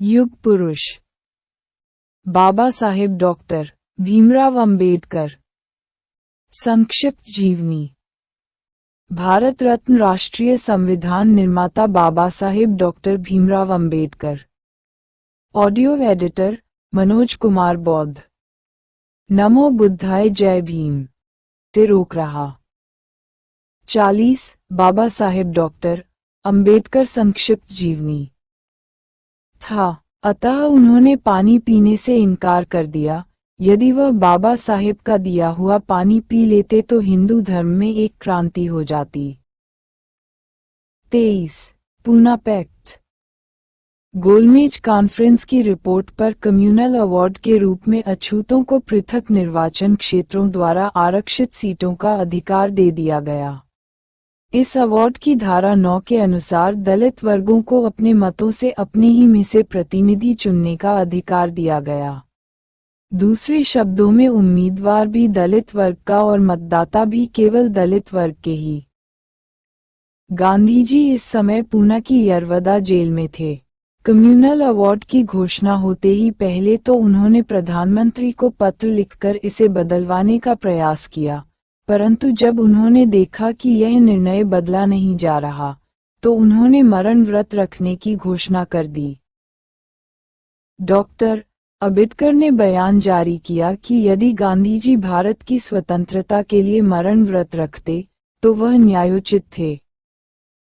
युग पुरुष बाबा साहेब डॉक्टर भीमराव अंबेडकर। संक्षिप्त जीवनी। भारत रत्न राष्ट्रीय संविधान निर्माता Baba Saheb doctor Bhimrao Ambedkar. Audio editor Manoj Kumar Bauddh. नमो बुद्धाय जय भीम। से रोक रहा। 40 बाबा साहेब डॉक्टर अंबेडकर संक्षिप्त जीवनी था। अतः उन्होंने पानी पीने से इनकार कर दिया। यदि वह बाबा साहेब का दिया हुआ पानी पी लेते तो हिंदू धर्म में एक क्रांति हो जाती। 23 पूना पैक्ट। गोलमेज कॉन्फ्रेंस की रिपोर्ट पर कम्युनल अवार्ड के रूप में अछूतों को पृथक निर्वाचन क्षेत्रों द्वारा आरक्षित सीटों का अधिकार दे दिया गया। इस अवार्ड की धारा 9 के अनुसार दलित वर्गों को अपने मतों से अपने ही में से प्रतिनिधि चुनने का अधिकार दिया गया। दूसरे शब्दों में उम्मीदवार भी दलित वर्ग का और मतदाता भी केवल दलित वर्ग के ही। गांधी इस समय पूना की यरवदा जेल में थे। कम्युनल अवार्ड की घोषणा होते ही पहले तो उन्होंने प्रधानमंत्री को पत्र लिखकर इसे बदलवाने का प्रयास किया, परंतु जब उन्होंने देखा कि यह निर्णय बदला नहीं जा रहा, तो उन्होंने मरण व्रत रखने की घोषणा कर दी। डॉक्टर अंबेडकर ने बयान जारी किया कि यदि गांधीजी भारत की स्वतंत्रता के लिए मरण व्रत रखते, तो वह न्यायोचित थे।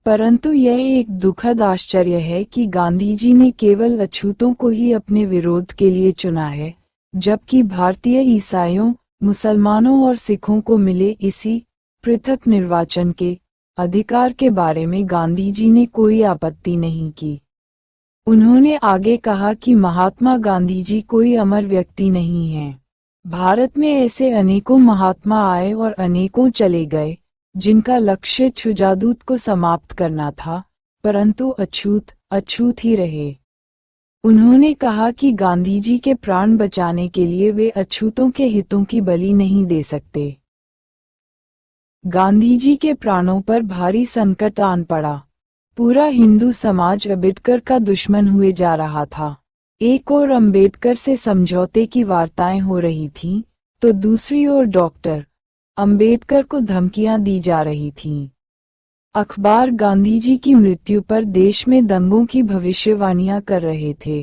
परंतु यह एक दुखद आश्चर्य है कि गांधीजी ने केवल अछूतों को ही अपने विरोध के लिए चुना है, जबकि भारतीय ईसाइयों, मुसलमानों और सिखों को मिले इसी पृथक निर्वाचन के अधिकार के बारे में गांधीजी ने कोई आपत्ति नहीं की। उन्होंने आगे कहा कि महात्मा गांधीजी कोई अमर व्यक्ति नहीं है। भारत में ऐसे अनेकों महात्मा आए और अनेकों चले गए, जिनका लक्ष्य छुजादूत को समाप्त करना था, परंतु अछूत ही रहे। उन्होंने कहा कि गांधीजी के प्राण बचाने के लिए वे अछूतों के हितों की बलि नहीं दे सकते। गांधीजी के प्राणों पर भारी संकट आन पड़ा। पूरा हिंदू समाज अंबेडकर का दुश्मन हुए जा रहा था। एक ओर अंबेडकर से समझौते की वार्ताएं हो रही थीं, तो दूसरी ओर डॉक्टर अंबेडकर को धमकियां दी जा रही थीं। अखबार गांधीजी की मृत्यु पर देश में दंगों की भविष्यवाणियां कर रहे थे।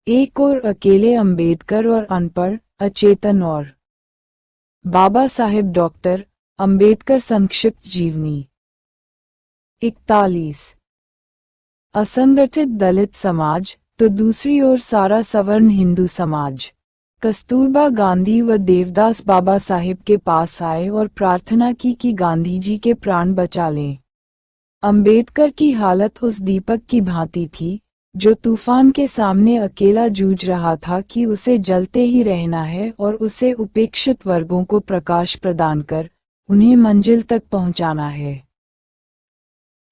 एक ओर अकेले अंबेडकर और अनपढ़, अचेतन और बाबा साहेब डॉक्टर अंबेडकर संक्षिप्त जीवनी। 41 असंगठित दलित समाज, तो दूसरी ओर सारा सवर्ण हिंदू समाज। कस्तूरबा गांधी व देवदास बाबा साहेब के पास आए और प्रार्थना की कि गांधीजी के प्राण बचा लें। अंबेडकर की हालत उस दीपक की भांति थी, जो तूफान के सामने अकेला जूझ रहा था कि उसे जलते ही रहना है और उसे उपेक्षित वर्गों को प्रकाश प्रदान कर उन्हें मंजिल तक पहुंचाना है।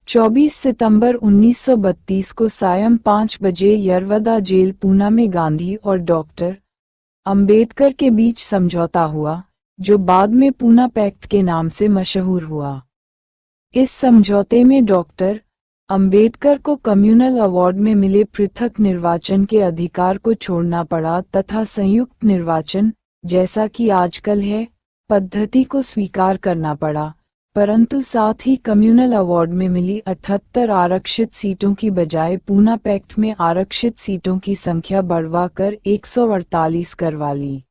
24 सितंबर 1932 को सायं 5 बजे यरवदा जेल पूना में गांधी और डॉक्टर अंबेडकर के बीच समझौता हुआ, जो बाद में पूना पैक्ट के नाम से मशहूर हुआ। इस समझौते में डॉक्टर अंबेडकर को कम्युनल अवार्ड में मिले पृथक निर्वाचन के अधिकार को छोड़ना पड़ा तथा संयुक्त निर्वाचन, जैसा कि आजकल है, पद्धति को स्वीकार करना पड़ा, परंतु साथ ही कम्युनल अवार्ड में मिली 78 आरक्षित सीटों की बजाय पूना पैक्ट में आरक्षित सीटों की संख्या बढ़वाकर 148 करवा ली।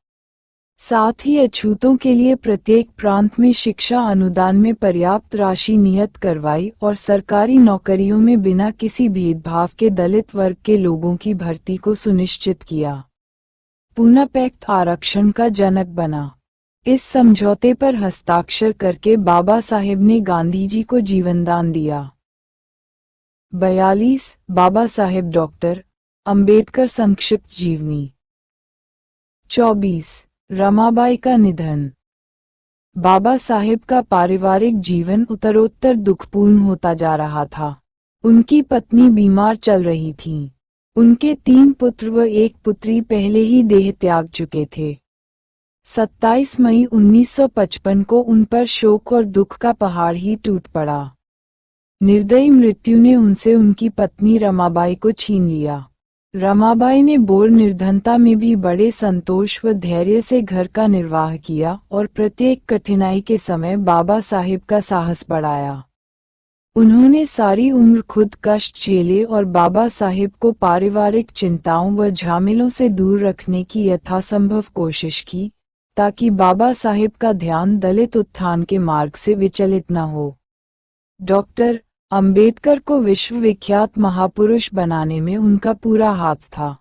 साथ ही अछूतों के लिए प्रत्येक प्रांत में शिक्षा अनुदान में पर्याप्त राशि नियत करवाई और सरकारी नौकरियों में बिना किसी भेदभाव के दलित वर्ग के लोगों की भर्ती को सुनिश्चित किया। पूना पैक्ट आरक्षण का जनक बना। इस समझौते पर हस्ताक्षर करके बाबा साहेब ने गांधीजी को जीवनदान दिया। 42 बाबा साहेब डॉक्टर अंबेडकर संक्षिप्त जीवनी। 24 रमाबाई का निधन। बाबा साहेब का पारिवारिक जीवन उत्तरोत्तर दुखपूर्ण होता जा रहा था। उनकी पत्नी बीमार चल रही थीं। उनके 3 पुत्र व 1 पुत्री पहले ही देह त्याग चुके थे। 27 मई 1955 को उन पर शोक और दुख का पहाड़ ही टूट पड़ा। निर्दयी मृत्यु ने उनसे उनकी पत्नी रमाबाई को छीन लिया। रमाबाई ने बोर निर्धनता में भी बड़े संतोष व धैर्य से घर का निर्वाह किया और प्रत्येक कठिनाई के समय बाबा साहिब का साहस बढ़ाया। उन्होंने सारी उम्र खुद कष्ट झेले और बाबा साहिब को पारिवारिक चिंताओं व झमेलों से दूर रखने की यथासंभव कोशिश की, ताकि बाबा साहिब का ध्यान दलित उत्थान के मार्ग से विचलित न हो। डॉक्टर अंबेडकर को विश्वविख्यात महापुरुष बनाने में उनका पूरा हाथ था।